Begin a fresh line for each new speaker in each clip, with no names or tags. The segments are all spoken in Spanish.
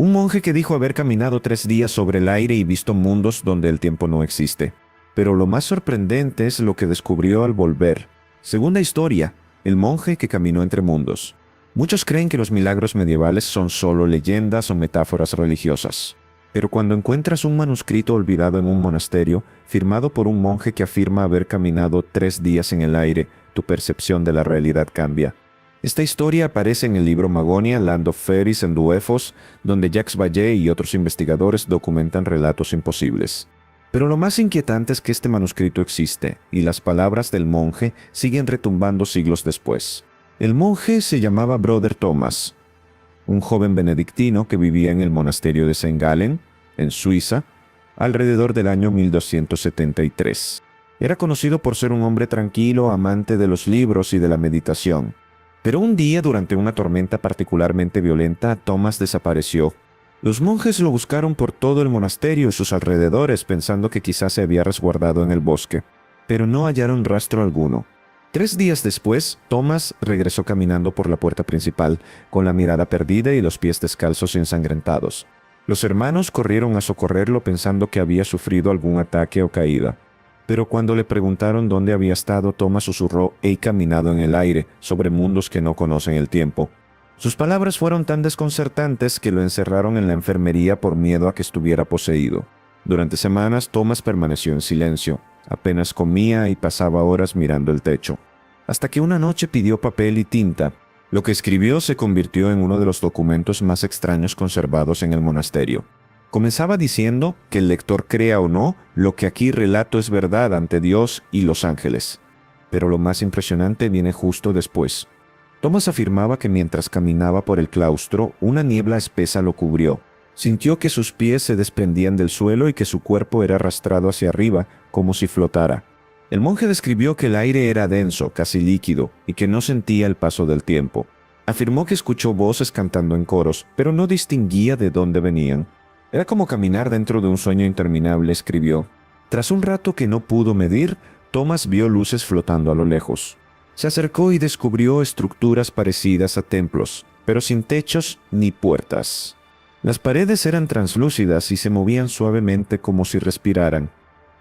Un monje que dijo haber caminado 3 días sobre el aire y visto mundos donde el tiempo no existe. Pero lo más sorprendente es lo que descubrió al volver. Segunda historia, el monje que caminó entre mundos. Muchos creen que los milagros medievales son solo leyendas o metáforas religiosas. Pero cuando encuentras un manuscrito olvidado en un monasterio, firmado por un monje que afirma haber caminado 3 días en el aire, tu percepción de la realidad cambia. Esta historia aparece en el libro Magonia, Land of Fairies and UFOs, donde Jacques Vallée y otros investigadores documentan relatos imposibles. Pero lo más inquietante es que este manuscrito existe, y las palabras del monje siguen retumbando siglos después. El monje se llamaba Brother Thomas, un joven benedictino que vivía en el monasterio de Saint Gallen, en Suiza, alrededor del año 1273. Era conocido por ser un hombre tranquilo, amante de los libros y de la meditación. Pero un día, durante una tormenta particularmente violenta, Thomas desapareció. Los monjes lo buscaron por todo el monasterio y sus alrededores, pensando que quizás se había resguardado en el bosque, pero no hallaron rastro alguno. 3 días después, Thomas regresó caminando por la puerta principal, con la mirada perdida y los pies descalzos y ensangrentados. Los hermanos corrieron a socorrerlo pensando que había sufrido algún ataque o caída. Pero cuando le preguntaron dónde había estado, Thomas susurró: «He caminado en el aire, sobre mundos que no conocen el tiempo». Sus palabras fueron tan desconcertantes que lo encerraron en la enfermería por miedo a que estuviera poseído. Durante semanas, Thomas permaneció en silencio. Apenas comía y pasaba horas mirando el techo. Hasta que una noche pidió papel y tinta. Lo que escribió se convirtió en uno de los documentos más extraños conservados en el monasterio. Comenzaba diciendo que el lector crea o no, lo que aquí relato es verdad ante Dios y los ángeles. Pero lo más impresionante viene justo después. Thomas afirmaba que mientras caminaba por el claustro, una niebla espesa lo cubrió. Sintió que sus pies se desprendían del suelo y que su cuerpo era arrastrado hacia arriba, como si flotara. El monje describió que el aire era denso, casi líquido, y que no sentía el paso del tiempo. Afirmó que escuchó voces cantando en coros, pero no distinguía de dónde venían. Era como caminar dentro de un sueño interminable, escribió. Tras un rato que no pudo medir, Thomas vio luces flotando a lo lejos. Se acercó y descubrió estructuras parecidas a templos, pero sin techos ni puertas. Las paredes eran translúcidas y se movían suavemente como si respiraran.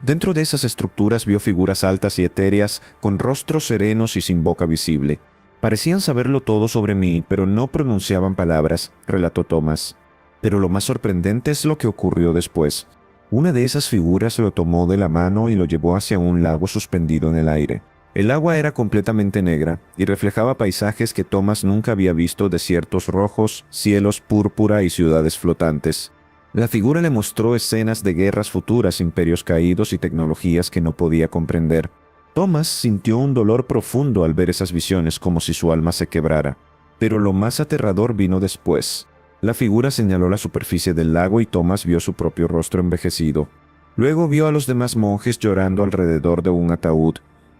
Dentro de esas estructuras vio figuras altas y etéreas, con rostros serenos y sin boca visible. Parecían saberlo todo sobre mí, pero no pronunciaban palabras, relató Thomas. Pero lo más sorprendente es lo que ocurrió después. Una de esas figuras lo tomó de la mano y lo llevó hacia un lago suspendido en el aire. El agua era completamente negra y reflejaba paisajes que Thomas nunca había visto: desiertos rojos, cielos púrpura y ciudades flotantes. La figura le mostró escenas de guerras futuras, imperios caídos y tecnologías que no podía comprender. Thomas sintió un dolor profundo al ver esas visiones, como si su alma se quebrara. Pero lo más aterrador vino después. La figura señaló la superficie del lago y Thomas vio su propio rostro envejecido. Luego vio a los demás monjes llorando alrededor de un ataúd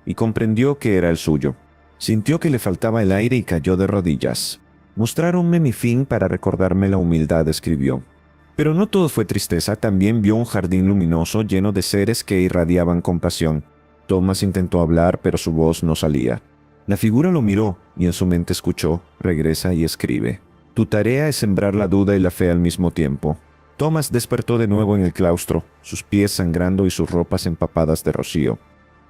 y comprendió que era el suyo. Sintió que le faltaba el aire y cayó de rodillas. «Mostraronme mi fin para recordarme la humildad», escribió. Pero no todo fue tristeza, también vio un jardín luminoso lleno de seres que irradiaban compasión. Thomas intentó hablar, pero su voz no salía. La figura lo miró y en su mente escuchó: «Regresa y escribe. Tu tarea es sembrar la duda y la fe al mismo tiempo». Thomas despertó de nuevo en el claustro, sus pies sangrando y sus ropas empapadas de rocío.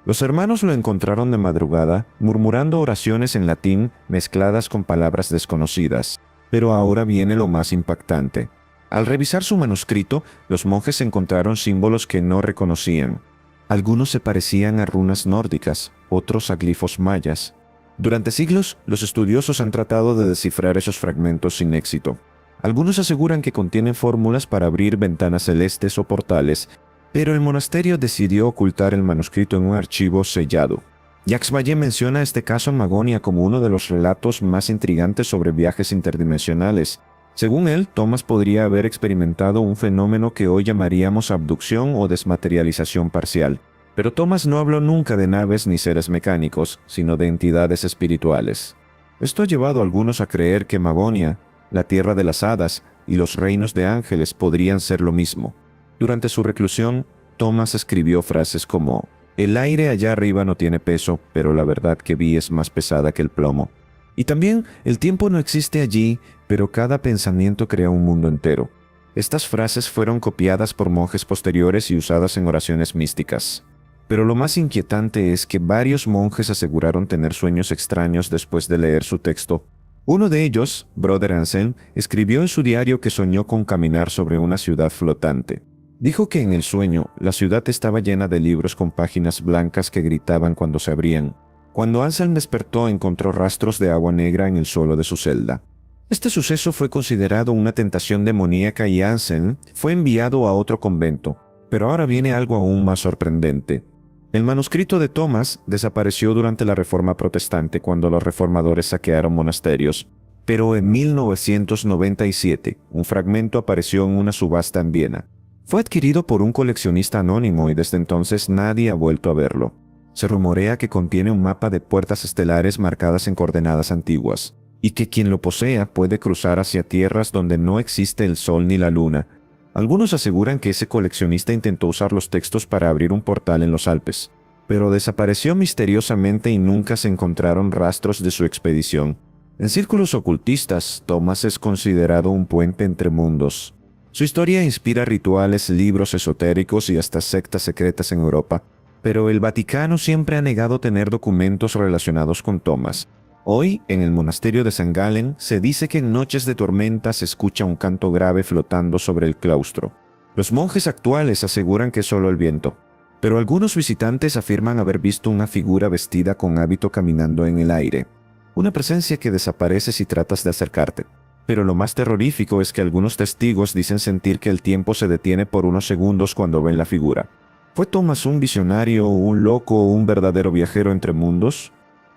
Los hermanos lo encontraron de madrugada, murmurando oraciones en latín mezcladas con palabras desconocidas. Pero ahora viene lo más impactante. Al revisar su manuscrito, los monjes encontraron símbolos que no reconocían. Algunos se parecían a runas nórdicas, otros a glifos mayas. Durante siglos, los estudiosos han tratado de descifrar esos fragmentos sin éxito. Algunos aseguran que contienen fórmulas para abrir ventanas celestes o portales, pero el monasterio decidió ocultar el manuscrito en un archivo sellado. Jacques Vallée menciona este caso en Magonia como uno de los relatos más intrigantes sobre viajes interdimensionales. Según él, Thomas podría haber experimentado un fenómeno que hoy llamaríamos abducción o desmaterialización parcial. Pero Thomas no habló nunca de naves ni seres mecánicos, sino de entidades espirituales. Esto ha llevado a algunos a creer que Magonia, la tierra de las hadas y los reinos de ángeles podrían ser lo mismo. Durante su reclusión, Thomas escribió frases como: «El aire allá arriba no tiene peso, pero la verdad que vi es más pesada que el plomo». Y también: «El tiempo no existe allí, pero cada pensamiento crea un mundo entero». Estas frases fueron copiadas por monjes posteriores y usadas en oraciones místicas. Pero lo más inquietante es que varios monjes aseguraron tener sueños extraños después de leer su texto. Uno de ellos, Brother Anselm, escribió en su diario que soñó con caminar sobre una ciudad flotante. Dijo que en el sueño, la ciudad estaba llena de libros con páginas blancas que gritaban cuando se abrían. Cuando Anselm despertó, encontró rastros de agua negra en el suelo de su celda. Este suceso fue considerado una tentación demoníaca y Anselm fue enviado a otro convento. Pero ahora viene algo aún más sorprendente. El manuscrito de Thomas desapareció durante la Reforma Protestante cuando los reformadores saquearon monasterios. Pero en 1997, un fragmento apareció en una subasta en Viena. Fue adquirido por un coleccionista anónimo y desde entonces nadie ha vuelto a verlo. Se rumorea que contiene un mapa de puertas estelares marcadas en coordenadas antiguas, y que quien lo posea puede cruzar hacia tierras donde no existe el sol ni la luna. Algunos aseguran que ese coleccionista intentó usar los textos para abrir un portal en los Alpes, pero desapareció misteriosamente y nunca se encontraron rastros de su expedición. En círculos ocultistas, Thomas es considerado un puente entre mundos. Su historia inspira rituales, libros esotéricos y hasta sectas secretas en Europa, pero el Vaticano siempre ha negado tener documentos relacionados con Thomas. Hoy, en el monasterio de St. Gallen, se dice que en noches de tormenta se escucha un canto grave flotando sobre el claustro. Los monjes actuales aseguran que es solo el viento, pero algunos visitantes afirman haber visto una figura vestida con hábito caminando en el aire. Una presencia que desaparece si tratas de acercarte. Pero lo más terrorífico es que algunos testigos dicen sentir que el tiempo se detiene por unos segundos cuando ven la figura. ¿Fue Thomas un visionario, un loco o un verdadero viajero entre mundos?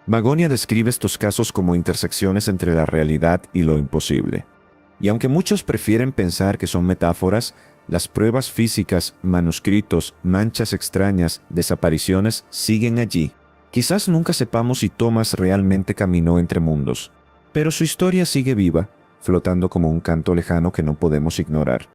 Magonia describe estos casos como intersecciones entre la realidad y lo imposible. Y aunque muchos prefieren pensar que son metáforas, las pruebas físicas, manuscritos, manchas extrañas, desapariciones siguen allí. Quizás nunca sepamos si Thomas realmente caminó entre mundos, pero su historia sigue viva, flotando como un canto lejano que no podemos ignorar.